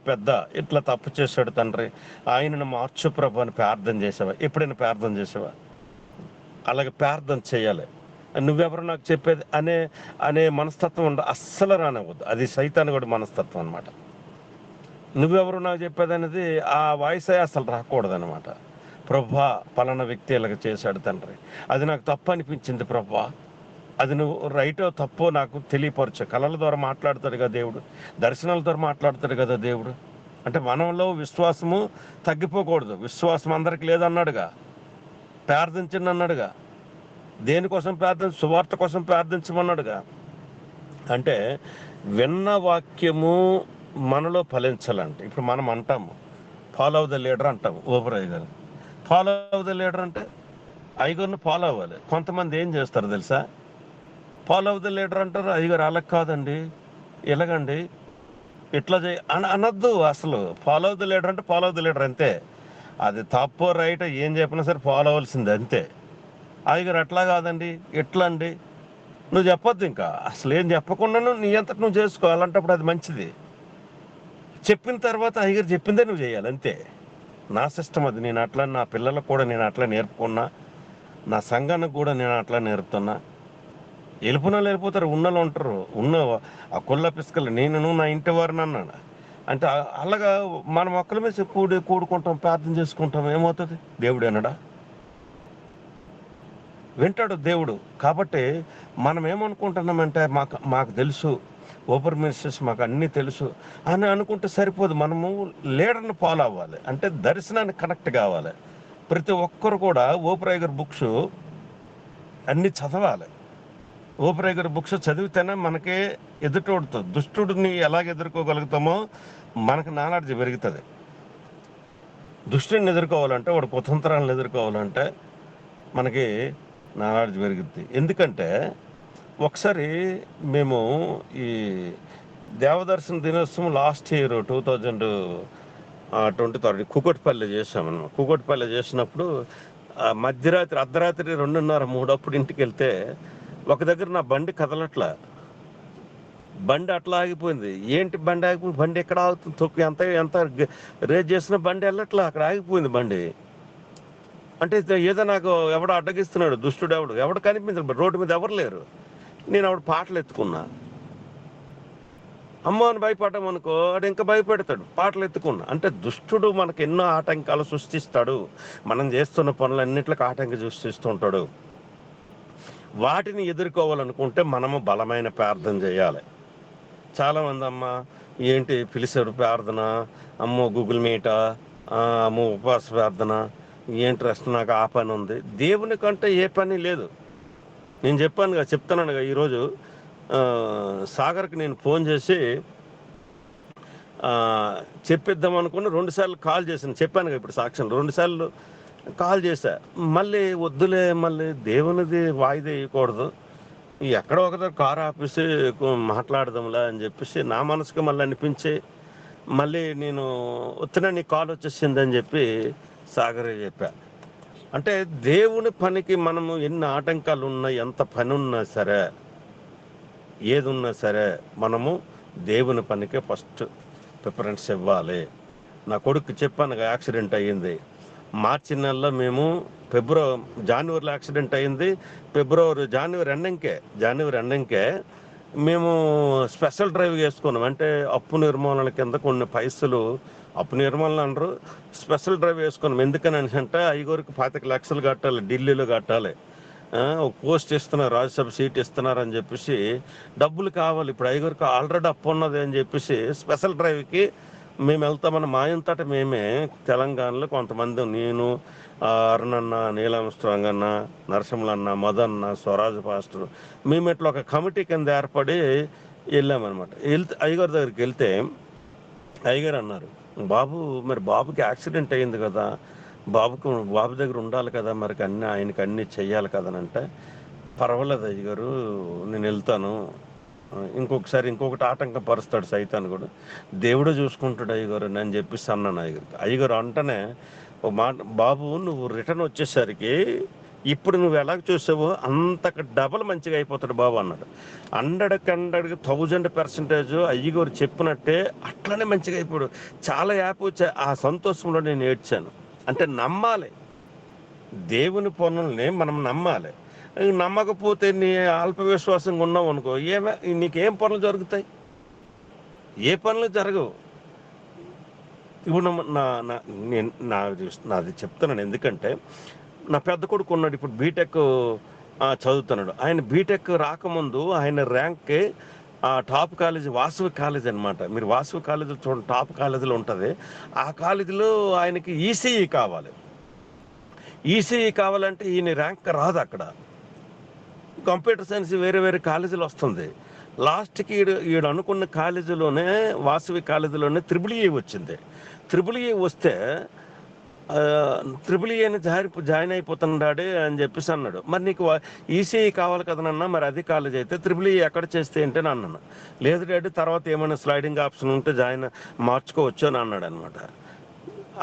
పెద్ద ఇట్లా తప్పు చేశాడు తండ్రి, ఆయనను మార్చు ప్రభు అని ప్రార్థన చేసావా? ఎప్పుడైనా ప్రార్థన చేసావా? అలాగే ప్రార్థన చేయాలి. నువ్వెవరు నాకు చెప్పేది అనే మనస్తత్వం అస్సలు రానివ్వద్దు. అది సైతాను కూడా మనస్తత్వం అనమాట. నువ్వెవరు నాకు చెప్పేది అనేది ఆ వాయిస్ అసలు రాకూడదు అనమాట. ప్రభువా పలానా వ్యక్తి ఇలాగ చేశాడు తండ్రి, అది నాకు తప్పు అనిపించింది ప్రభువా, అది నువ్వు రైటో తప్పో నాకు తెలియపరచు. కళల ద్వారా మాట్లాడతాడు కదా దేవుడు, దర్శనాల ద్వారా మాట్లాడతాడు కదా దేవుడు. అంటే మనలో విశ్వాసము తగ్గిపోకూడదు. విశ్వాసం అందరికి లేదన్నాడుగా, ప్రార్థించండి అన్నాడుగా. దేనికోసం సువార్త కోసం ప్రార్థించమన్నాడుగా. అంటే విన్న వాక్యము మనలో ఫలించాలంటే, ఇప్పుడు మనం అంటాము ఫాలో ఆఫ్ ద లీడర్ అంటాము. ఓపెన్ అయ్యగారు ఫాలో ఆఫ్ ద లీడర్ అంటే అయ్యగారిని ఫాలో అవ్వాలి. కొంతమంది ఏం చేస్తారు తెలుసా, ఫాలో ఆఫ్ ద లీడర్ అంటారు, అయ్యగారు అలా కాదండి, ఎలాగండి, ఇట్లా అనద్దు. అసలు ఫాలో ఆఫ్ ద లీడర్ అంటే ఫాలో ఆఫ్ ద లీడర్ అంతే. అది తప్పో రైట్ ఏం చెప్పినా సరే ఫాలో అవ్వాల్సింది అంతే. అయ్యగారు అట్లా కాదండి, ఎట్లా అండి, నువ్వు చెప్పొద్దు. ఇంకా అసలు ఏం చెప్పకుండా నీ అంతటి నువ్వు చేసుకో. అలాంటప్పుడు అది మంచిది. చెప్పిన తర్వాత అయ్యగారు చెప్పిందే నువ్వు చేయాలి అంతే. నా సిస్టమ్ అది. నేను అట్లా నా పిల్లలకు కూడా నేను అట్లా నేర్పుకున్నా, నా సంఘానికి కూడా నేను అట్లా నేర్పుతున్నా. వెళ్ళిపోతారు, ఉన్నలు ఉంటారు, ఉన్న ఆ కొల్ల పిసుకలు నేను నా ఇంటి వారిని అన్నాడు. అంటే అలాగా మనం ఒక్కరి మీద కూడుకుంటాం, ప్రార్థన చేసుకుంటాం, ఏమవుతుంది? దేవుడు అన్నాడా? వింటాడు దేవుడు. కాబట్టి మనం ఏమనుకుంటున్నామంటే మాకు తెలుసు, ఓపెన్ మినిస్ట్రీస్ మాకు అన్నీ తెలుసు అని అనుకుంటే సరిపోదు. మనము లీడర్ని ఫాలో అవ్వాలి, అంటే దర్శనానికి కనెక్ట్ కావాలి. ప్రతి ఒక్కరు కూడా ఓపెన్ బుక్స్ అన్నీ చదవాలి. ఓపెన్ బుక్స్ చదివితేనే మనకే ఎదుటోడుతుంది. దుష్టుడిని ఎలాగ ఎదుర్కోగలుగుతామో మనకు నాలెడ్జ్ పెరుగుతుంది. దుష్టుడిని ఎదుర్కోవాలంటే, వాడు కుతంత్రాలను ఎదుర్కోవాలంటే మనకి నాలెడ్జ్ పెరుగుద్ది. ఎందుకంటే ఒకసారి మేము ఈ దేవదర్శన దినోత్సవం లాస్ట్ ఇయర్ 2023 కూకట్పల్లి చేసామన్నమాట. కూకట్పల్లి చేసినప్పుడు మధ్యరాత్రి అర్ధరాత్రి 2:30-3 అప్పుడు ఇంటికి వెళ్తే ఒక దగ్గర నా బండి కదలట్లా, బండి అట్లా ఆగిపోయింది. ఏంటి బండి ఆగిపోయింది? బండి ఎక్కడ ఆగుతుంది? తొక్కి ఎంత రేజ్ చేసిన బండి వెళ్ళట్లా, అక్కడ ఆగిపోయింది బండి. అంటే ఏదో నాకు ఎవడో అడ్డగిస్తున్నాడు, దుష్టుడు ఎవడు కనిపించడు, రోడ్డు మీద ఎవరు లేరు. నేను ఆవిడ పాటలు ఎత్తుకున్నా. అమ్మ అని భయపడ్డాం అనుకో, వాడు ఇంకా భయపెడతాడు. పాటలు ఎత్తుకున్నా అంటే దుష్టుడు మనకు ఎన్నో ఆటంకాలు సృష్టిస్తాడు. మనం చేస్తున్న పనులన్నింటికి ఆటంకం సృష్టిస్తూ ఉంటాడు. వాటిని ఎదుర్కోవాలనుకుంటే మనము బలమైన ప్రార్థన చేయాలి. చాలామంది అమ్మ ఏంటి పిలిచారు ప్రార్థన, అమ్మో గూగుల్ మీటా, అమ్మో ఉపవాస ప్రార్థన, ఏంటి రెస్ట్, నాకు ఆ పని ఉంది. దేవుని కంటే ఏ పని లేదు. నేను చెప్తానుగా ఈరోజు సాగర్కి నేను ఫోన్ చేసి చెప్పిద్దాం అనుకుని 2 సార్లు కాల్ చేశాను. చెప్పానుగా ఇప్పుడు సాక్ష్యం, 2 సార్లు కాల్ చేశా. మళ్ళీ వద్దులే, మళ్ళీ దేవునిది వాయిదా వేయకూడదు, ఎక్కడో ఒకసారి కారు ఆపేసి మాట్లాడదాంలా అని చెప్పేసి నా మనసుకు మళ్ళీ అనిపించి మళ్ళీ నేను వస్తున్నా, నీ కాల్ వచ్చేసిందని చెప్పి సాగరే చెప్పా. అంటే దేవుని పనికి మనము ఎన్ని ఆటంకాలు ఉన్నా, ఎంత పని ఉన్నా సరే, ఏది ఉన్నా సరే, మనము దేవుని పనికి ఫస్ట్ ప్రిఫరెన్స్ ఇవ్వాలి. నా కొడుకు చెప్పానుగా యాక్సిడెంట్ అయ్యింది మార్చి నెలలో. మేము జనవరిలో యాక్సిడెంట్ అయ్యింది, జనవరి ఎండింగ్కే మేము స్పెషల్ డ్రైవ్ చేసుకున్నాం. అంటే అప్పు నిర్మూలన కింద కొన్ని పైసలు, అప్పు నిర్మూలన అనరు, స్పెషల్ డ్రైవ్ వేసుకున్నాం. ఎందుకని అంటే ఐగోరికి 25 లక్షలు కట్టాలి, ఢిల్లీలో కట్టాలి. ఒక పోస్ట్ ఇస్తున్నారు, రాజ్యసభ సీట్ ఇస్తున్నారు అని చెప్పేసి డబ్బులు కావాలి. ఇప్పుడు ఐగోరికి ఆల్రెడీ అప్పు ఉన్నది అని చెప్పేసి స్పెషల్ డ్రైవ్కి మేము వెళ్తామని మా ఇంతట మేమే తెలంగాణలో కొంతమంది, నేను, అరుణన్న, నీలాంస్ట్రాంగ్ అన్న, నరసింహలన్న, మదన్న, స్వరాజ్ పాస్టర్, మేము ఇట్లా ఒక కమిటీ కింద ఏర్పడి వెళ్ళామన్నమాట. అయ్యగారి దగ్గరికి వెళ్తే అయ్యగారు అన్నారు, బాబు మరి బాబుకి యాక్సిడెంట్ అయ్యింది కదా, బాబు దగ్గర ఉండాలి కదా, మరి ఆయనకి అన్నీ చెయ్యాలి కదనంటే, పర్వాలేదు అయ్యగారు నేను వెళ్తాను, ఇంకొకటి ఆటంకం పరుస్తాడు సైతాన్ని కూడా, దేవుడే చూసుకుంటాడు అయ్యగారు అని చెప్పేసి అన్నాను అయ్యగారికి. అయ్యగారు అంటనే ఒక మాట, బాబు నువ్వు రిటర్న్ వచ్చేసరికి ఇప్పుడు నువ్వు ఎలాగ చూసావో అంతకు డబల్ మంచిగా అయిపోతాడు బాబు అన్నాడు. 100% అయ్యగారు చెప్పినట్టే అట్లనే మంచిగా అయిపోయాడు. చాలా ఆ సంతోషంలో నేను ఏడ్చాను. అంటే నమ్మాలి, దేవుని పనుల్ని మనం నమ్మాలి. నమ్మకపోతే నీ అల్ప విశ్వాసంగా ఉన్నావు అనుకో, నీకేం పనులు జరుగుతాయి? ఏ పనులు జరగవు. ఇప్పుడు నాది చెప్తున్నాను, ఎందుకంటే నా పెద్ద కొడుకు ఉన్నాడు, ఇప్పుడు బీటెక్ చదువుతున్నాడు. ఆయన బీటెక్ రాకముందు ఆయన rank top college Vasavi college అనమాట. మీరు వాసవి కాలేజీలో చూడండి, టాప్ కాలేజీలో ఉంటుంది. ఆ కాలేజీలో ఆయనకి ఈసీఈ కావాలి. ఈసీఈ కావాలంటే ఈయన ర్యాంక్ రాదు అక్కడ. కంప్యూటర్ సైన్స్ వేరే వేరే కాలేజీలు వస్తుంది. లాస్ట్కి ఈడు అనుకున్న కాలేజీలోనే, వాసవి కాలేజీలోనే EEE వచ్చింది. EEE వస్తే EEEని జాయిన్ అయిపోతున్నాడే అని చెప్పేసి అన్నాడు. మరి నీకు ఈసీఈ కావాలి కదనన్నా, మరి అది కాలేజ్ అయితే EEE ఎక్కడ చేస్తే ఏంటి అని అన్నాను. లేదు డాడీ, తర్వాత ఏమైనా స్లైడింగ్ ఆప్షన్ ఉంటే మార్చుకోవచ్చు అని అన్నాడు అనమాట.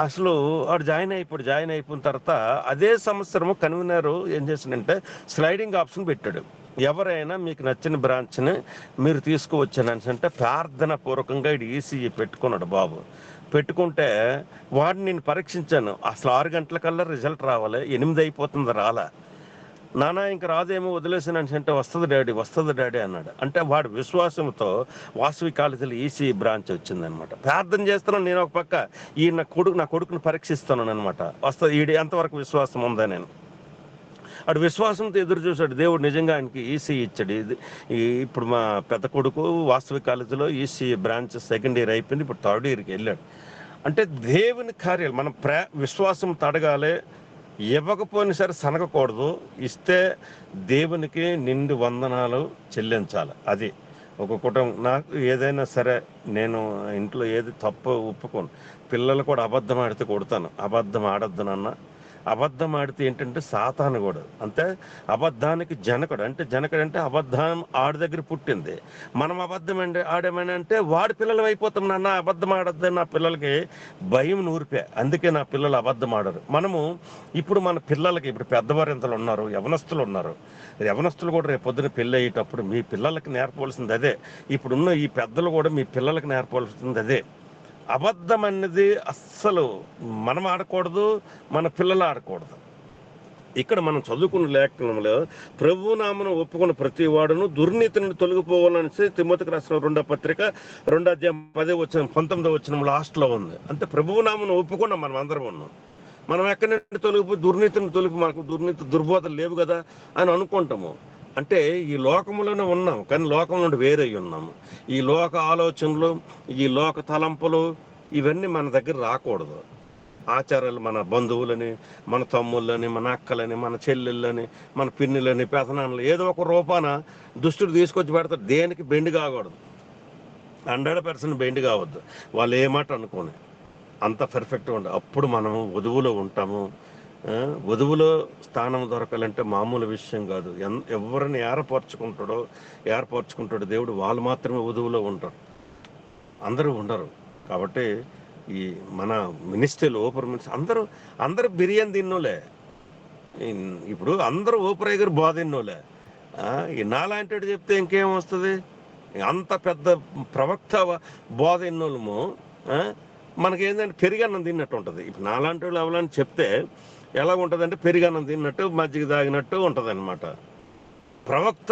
అసలు వాడు జాయిన్ అయిపోయిన తర్వాత అదే సంవత్సరము కన్వీనర్ ఏం చేసిందంటే స్లైడింగ్ ఆప్షన్ పెట్టాడు. ఎవరైనా మీకు నచ్చిన బ్రాంచ్ని మీరు తీసుకువచ్చానని అంటే ప్రార్థన పూర్వకంగా ఇటు ఈసీఈ పెట్టుకున్నాడు బాబు. పెట్టుకుంటే వాడిని నేను పరీక్షించాను. అసలు 6 గంటలకల్లా రిజల్ట్ రావాలి, 8 అయిపోతుంది, రాలే. నానా ఇంక రాదేమో వదిలేసానని అంటే వస్తుంది డాడీ అన్నాడు. అంటే వాడి విశ్వాసంతో వాసవి కాలేజీలో ఈసీ బ్రాంచ్ వచ్చిందనమాట. ప్రార్థన చేస్తున్నాను నేను ఒక పక్క, నా కొడుకుని పరీక్షిస్తున్నాను అనమాట. వస్తుంది ఈడు ఎంతవరకు విశ్వాసం ఉందా నేను. అటు విశ్వాసంతో ఎదురు చూశాడు. దేవుడు నిజంగా ఆయనకి ఈసీ ఇచ్చాడు. ఇప్పుడు మా పెద్ద కొడుకు వాసవి కాలేజీలో ఈసీ బ్రాంచ్ 2nd ఇయర్ అయిపోయింది, ఇప్పుడు 3rd ఇయర్కి వెళ్ళాడు. అంటే దేవుని కార్యాలు మనం విశ్వాసం తడగాలి. ఇవ్వకపోయినా సరే సనగకూడదు, ఇస్తే దేవునికి నిండు వందనాలు చెల్లించాలి. అది ఒక కుటుంబం. నాకు ఏదైనా సరే నేను ఇంట్లో ఏది తప్పు ఒప్పుకోను. పిల్లలు కూడా అబద్ధం ఆడితే కొడతాను, అబద్ధం ఆడద్దు నాన్న. అబద్ధం ఆడితే ఏంటంటే సాతాను కూడా అంతే, అబద్ధానికి జనకుడు. అంటే అబద్ధం ఆడి దగ్గర పుట్టింది. మనం అబద్ధం ఆడామనంటే వాడి పిల్లలు అయిపోతాం. నాన్న అబద్ధం ఆడద్దని నా పిల్లలకి భయం నూరిపే, అందుకే నా పిల్లలు అబద్ధం ఆడరు. మనము ఇప్పుడు మన పిల్లలకి, ఇప్పుడు పెద్దవారింతలు ఉన్నారు, యవనస్తులు ఉన్నారు. యవనస్తులు కూడా రేపు పొద్దున పెళ్ళి అయ్యేటప్పుడు మీ పిల్లలకి నేర్పవలసింది అదే. ఇప్పుడున్న ఈ పెద్దలు కూడా మీ పిల్లలకి నేర్పవలసింది అదే. అబద్ధం అనేది అస్సలు మనం ఆడకూడదు, మన పిల్లలు ఆడకూడదు. ఇక్కడ మనం చదువుకున్న లేఖనంలో ప్రభువు నామమున ఒప్పుకున్న ప్రతి వాడును దుర్నీతిని తొలగిపోవాలని తిమోతికి రాసిన 2వ పత్రిక 2వ అధ్యాయం 19వ వచనం లాస్ట్లో ఉంది. అంటే ప్రభువు నామమున ఒప్పుకున్నాం, మనం అందరం ఉన్నాం. మనం ఎక్కడి నుండి తొలగిపోయి మనకు దుర్బోధలు లేవు కదా అని అనుకుంటాము. అంటే ఈ లోకంలోనే ఉన్నాం, కానీ లోకం నుండి వేరై ఉన్నాము. ఈ లోక ఆలోచనలు, ఈ లోక తలంపులు ఇవన్నీ మన దగ్గర రాకూడదు. ఆచారాలు, మన బంధువులని, మన తమ్ముళ్ళని, మన అక్కలని, మన చెల్లెళ్ళని, మన పిన్నులని, పెదనాన్నలు ఏదో ఒక రూపాన దుష్టుడు తీసుకొచ్చి పెడతాడు. దేనికి బెండ్ కాకూడదు, 100% బెండ్ కావద్దు. వాళ్ళు ఏ మాట అనుకోని అంత పర్ఫెక్ట్గా ఉండదు. అప్పుడు మనం వధువులో ఉంటాము. వధువులో స్థానం దొరకాలంటే మామూలు విషయం కాదు. ఎవరిని ఏర్పరచుకుంటాడో దేవుడు, వాళ్ళు మాత్రమే వధువులో ఉంటారు, అందరూ ఉండరు. కాబట్టి ఈ మన మినిస్ట్రీలు, ఓపర్ మినిస్ట్రీ అందరూ బిర్యానీ తిన్నోలే. ఇప్పుడు అందరూ ఓపరయ్య గారు బోధ తిన్నోలే. ఈ నాలాంటి చెప్తే ఇంకేం వస్తుంది? అంత పెద్ద ప్రవక్త బోధ ఎన్నోళ్ళము మనకేంటంటే పెరిగన్నం తిన్నట్టు ఉంటుంది. ఇప్పుడు నాలాంటి వాళ్ళు ఎవరని చెప్తే ఎలా ఉంటుంది అంటే పెరిగన్నం తిన్నట్టు, మజ్జిగ తాగినట్టు ఉంటుంది అనమాట. ప్రవక్త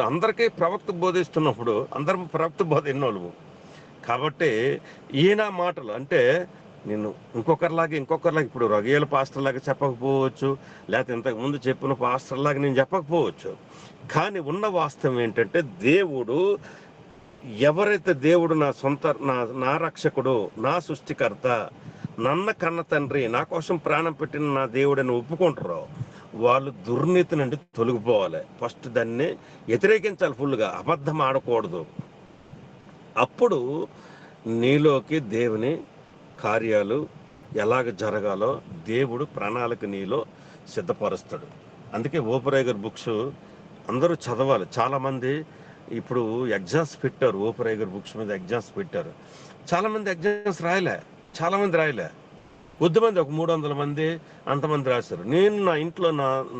అందరికీ ప్రవక్త బోధిస్తున్నప్పుడు అందరం ప్రవక్త బోధ ఎన్నోళ్ళు. కాబట్టి ఈయన మాటలు అంటే నేను ఇంకొకరిలాగా ఇప్పుడు రొయ్యల పాస్టర్ లాగా చెప్పకపోవచ్చు, లేకపోతే ఇంతకుముందు చెప్పిన పాస్టర్ లాగా నేను చెప్పకపోవచ్చు. కానీ ఉన్న వాస్తవం ఏంటంటే ఎవరైతే దేవుడు నా సొంత నా రక్షకుడు, నా సృష్టికర్త, నన్న కన్న తండ్రి, నా కోసం ప్రాణం పెట్టిన నా దేవుడని ఒప్పుకుంటారో వాళ్ళు దుర్నీతి నుండి తొలగిపోవాలి. ఫస్ట్ దాన్ని వ్యతిరేకించాలి, ఫుల్గా అబద్ధం ఆడకూడదు. అప్పుడు నీలోకి దేవుని కార్యాలు ఎలాగ జరగాలో దేవుడు ప్రణాళిక నీలో సిద్ధపరుస్తాడు. అందుకే ఓపరేగర్ బుక్స్ అందరూ చదవాలి. చాలామంది ఇప్పుడు ఎగ్జామ్స్ పెట్టారు, ఓపరేగర్ బుక్స్ మీద ఎగ్జామ్స్ పెట్టారు. చాలామంది ఎగ్జామ్స్ రాయలే. కొద్దిమంది ఒక 300 మంది అంతమంది రాశారు. నేను నా ఇంట్లో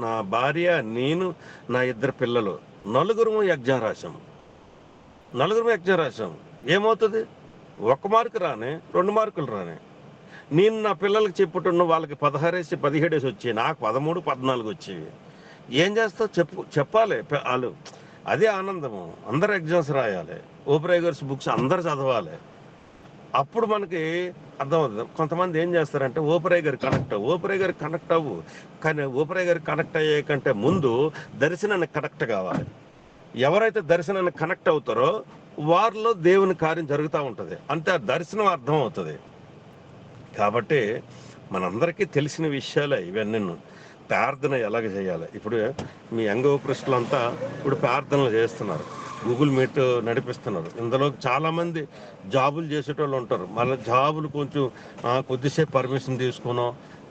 నా భార్య, నేను, నా 2 పిల్లలు నలుగురు ఎగ్జామ్ రాసాము. ఏమవుతుంది? 1 మార్కు రానే, 2 మార్కులు రానే. నేను నా పిల్లలకి చెప్పుతున్న వాళ్ళకి 16 17 వచ్చాయి, నాకు 13 14 వచ్చేవి. ఏం చేస్తావు చెప్పాలి వాళ్ళు. అదే ఆనందము. అందరు ఎగ్జామ్స్ రాయాలి, ఓపరేగర్స్ బుక్స్ అందరు చదవాలి. అప్పుడు మనకి అర్థమవుతుంది. కొంతమంది ఏం చేస్తారంటే ఓపరేగర్ కనెక్ట్ అవ్వు. కానీ ఓపరేగర్ కనెక్ట్ అయ్యే కంటే ముందు దర్శనానికి కనెక్ట్ కావాలి. ఎవరైతే దర్శనానికి కనెక్ట్ అవుతారో వారిలో దేవుని కార్యం జరుగుతూ ఉంటుంది. అంతే దర్శనం అర్థం అవుతుంది. కాబట్టి మనందరికీ తెలిసిన విషయాలే ఇవన్నీ. ప్రార్థన ఎలాగ చేయాలి? ఇప్పుడు మీ యంగ్ ఓపరిస్టులంతా ఇప్పుడు ప్రార్థనలు చేస్తున్నారు, గూగుల్ మీట్ నడిపిస్తున్నారు. ఇందులో చాలామంది జాబులు చేసేటోళ్ళు ఉంటారు. మళ్ళీ జాబులు కొంచెం కొద్దిసేపు పర్మిషన్ తీసుకునో,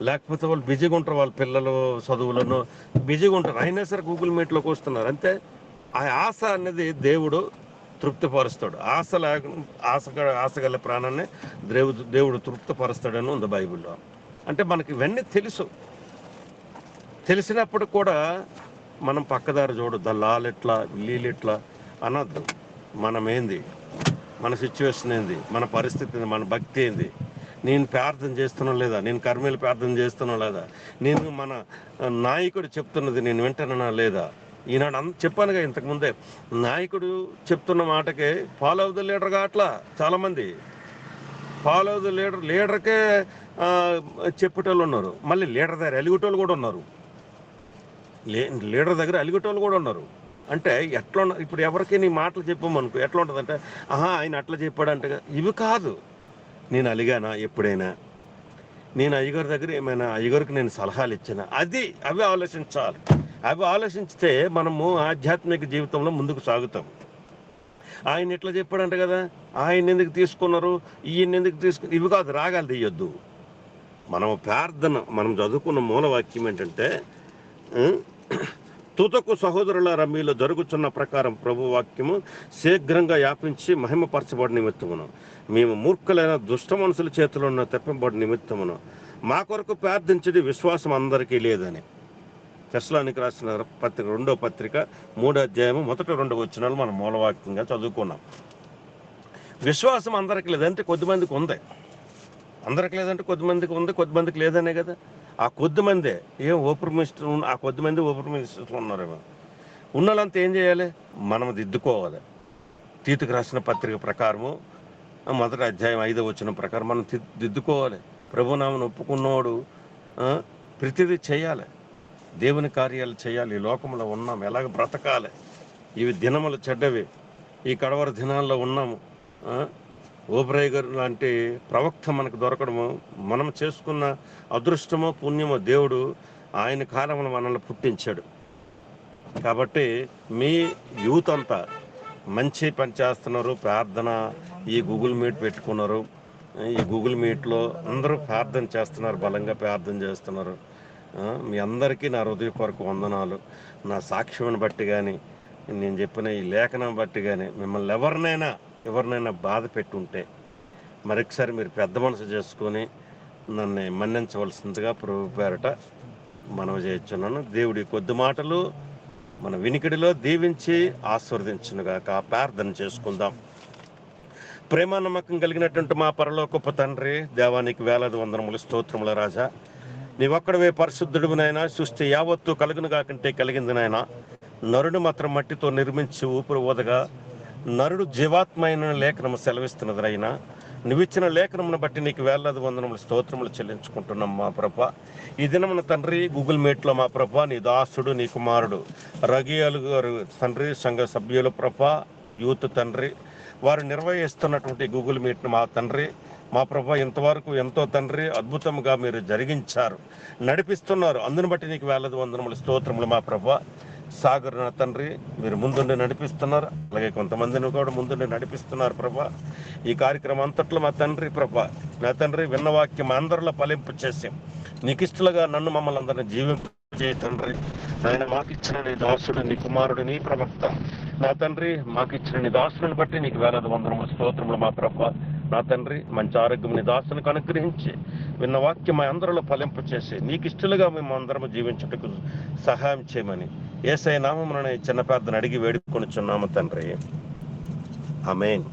లేకపోతే వాళ్ళు బిజీగా ఉంటారు, వాళ్ళ పిల్లలు చదువులను బిజీగా ఉంటారు, అయినా సరే గూగుల్ మీట్లోకి వస్తున్నారు. అంతే ఆ ఆశ అనేది దేవుడు తృప్తిపరుస్తాడు. ఆశగల ప్రాణాన్ని దేవుడు తృప్తిపరుస్తాడని ఉంది బైబిల్లో. అంటే మనకి ఇవన్నీ తెలిసినప్పుడు కూడా మనం పక్కదారి చూడు, దల్లాలెట్లా వీళ్ళెట్లా అనద్దు. మనమేంది, మన సిచ్యువేషన్ ఏంది, మన పరిస్థితి ఏంది, మన భక్తి ఏంది, నేను ప్రార్థన చేస్తున్నా లేదా, నేను కర్మేలు ప్రార్థన చేస్తున్నా లేదా, నేను మన నాయకుడు చెప్తున్నది నేను వింటున్నా లేదా. ఈనాడు చెప్పానుగా ఇంతకుముందే, నాయకుడు చెప్తున్న మాటకే ఫాలో ఆఫ్ ద లీడర్ కావట్లా. చాలామంది ఫాలో ఆఫ్ ద లీడర్కే చెప్పేటోళ్ళు ఉన్నారు, మళ్ళీ లీడర్ దగ్గర అలిగేటోళ్ళు కూడా ఉన్నారు. అంటే ఎట్లా ఇప్పుడు ఎవరికి నీ మాటలు చెప్పామనుకో ఎట్లా ఉంటుంది అంటే, ఆయన అట్లా చెప్పాడంట. ఇవి కాదు. నేను అలిగానా ఎప్పుడైనా? నేను అయ్యగారి దగ్గర ఏమైనా అయ్యగారికి నేను సలహాలు ఇచ్చానా? అవి ఆలోచించాలి. అవి ఆలోచించితే మనము ఆధ్యాత్మిక జీవితంలో ముందుకు సాగుతాం. ఆయన ఎట్లా చెప్పాడంట కదా, ఆయన ఎందుకు తీసుకున్నారు, ఈయన ఎందుకు ఇవి కాదు, రాగాలు తీయొద్దు. మనం ప్రార్థన, మనం చదువుకున్న మూలవాక్యం ఏంటంటే, తుదకు సహోదరులారా మీలో జరుగుతున్న ప్రకారం ప్రభు వాక్యము శీఘ్రంగా వ్యాపించి మహిమపరచబడి నిమిత్తమును, మేము మూర్ఖులైన దుష్ట మనుషుల చేతిలో ఉన్న తప్పింబడి నిమిత్తమును మా కొరకు ప్రార్థించడి విశ్వాసం అందరికీ లేదని. తెస్సలోనికి రాసిన పత్రిక 2వ పత్రిక 3వ అధ్యాయము 1-2 వచనాలు మనం మూలవాక్యంగా చదువుకున్నాం. విశ్వాసం అందరికీ లేదంటే కొద్దిమందికి ఉంది, కొద్దిమందికి లేదనే కదా. ఆ కొద్దిమందే ఆ కొద్దిమంది ఓపెన్ మినిస్టర్లు ఉన్నారేమో. ఉన్నలంతా ఏం చేయాలి? మనం దిద్దుకోవాలి. తీతుకు రాసిన పత్రిక ప్రకారము 1వ అధ్యాయం 5వ వచనం ప్రకారం మనం దిద్దుకోవాలి. ప్రభునామను ఒప్పుకున్నవాడు ప్రతిదీ చేయాలి, దేవుని కార్యాలు చేయాలి. ఈ లోకంలో ఉన్నాము, ఎలాగ బ్రతకాలి. ఇవి దినములు చెడ్డవి, ఈ కడవర దినాల్లో ఉన్నాము. ఓబ్రేగర్ లాంటి ప్రవక్త మనకు దొరకడము మనం చేసుకున్న అదృష్టమో పుణ్యమో. దేవుడు ఆయన కాలంలో మనల్ని పుట్టించాడు. కాబట్టి మీ యూత్ అంతా మంచి పని చేస్తున్నారు. ప్రార్థన, ఈ గూగుల్ మీట్ పెట్టుకున్నారు. ఈ గూగుల్ మీట్లో అందరూ ప్రార్థన చేస్తున్నారు, బలంగా ప్రార్థన చేస్తున్నారు. మీ అందరికీ నా హృదయపూర్వక వందనాలు. నా సాక్ష్యాన్ని బట్టి కానీ, నేను చెప్పిన ఈ లేఖనం బట్టి కానీ మిమ్మల్ని ఎవరినైనా బాధ పెట్టుంటే మరొకసారి మీరు పెద్ద మనసు చేసుకొని నన్ను మన్నించవలసిందిగా ప్రభు పేరట మనవి చేస్తున్నాను. దేవుడి కొద్ది మాటలు మన వినికిడిలో దీవించి ఆశీర్వదించునుగాక. ప్రార్థన చేసుకుందాం. ప్రేమ నమ్మకం కలిగినటువంటి మా పరలోకపు తండ్రి, దేవానికి వేలాది వందనములు, స్తోత్రముల రాజా. నీ ఒక్కడవే పరిశుద్ధుడినైనా, సృష్టి యావత్తు కలుగును కాకంటే కలిగింది నాయన. నరుడు మాత్రం మట్టితో నిర్మించి ఊపిరి ఊదగా నరుడు జీవాత్మైన లేఖనము సెలవిస్తున్నదైనా నువ్విచ్చిన లేఖనమును బట్టి నీకు వేలాది వందనములు స్తోత్రములు చెల్లించుకుంటున్నాం మా ప్రభ. ఈ దినమున తండ్రి గూగుల్ మీట్లో మా ప్రభ నీ దాసుడు నీ కుమారుడు రగియాలు గారు తండ్రి, సంఘ సభ్యుల ప్రభ, యూత్ తండ్రి, వారు నిర్వహిస్తున్నటువంటి గూగుల్ మీట్ను మా తండ్రి మా ప్రభ ఇంతవరకు ఎంతో తండ్రి అద్భుతంగా మీరు జరిగించారు, నడిపిస్తున్నారు. అందుని బట్టి నీకు వేలాది వందనములు స్తోత్రములు మా ప్రభ. సాగర్ నా తండ్రి మీరు ముందుండి నడిపిస్తున్నారు, అలాగే కొంతమందిని కూడా ముందుండి నడిపిస్తున్నారు ప్రభా. ఈ కార్యక్రమం అంతట్లో మా తండ్రి ప్రభా, నా తండ్రి విన్న వాక్యం అందరిలో ఫలింపు చేసి నీకు ఇష్టలుగా నన్ను మమ్మల్ని అందరినీ జీవింపజేయ తండ్రి. ఆయన మాకిచ్చిన నీ దాసుడు నీ కుమారుడు నీ ప్రవక్త నా తండ్రి, మాకిచ్చిన నీ దాసుని బట్టి నీకు వేలాది వందనములు స్తోత్రములు మా ప్రభా. నా తండ్రి మంచి ఆరోగ్యం నీ దాసునికి అనుగ్రహించి విన్న వాక్యం అందరిలో ఫలింపు చేసి నీకు ఇష్టలుగా మేము అందరము జీవించుటకు సహాయం చేయమని యేసయ్య నామమున చిన్న ప్రార్థన అడిగి వేడుకొనుచున్నాము తండ్రి. ఆమేన్.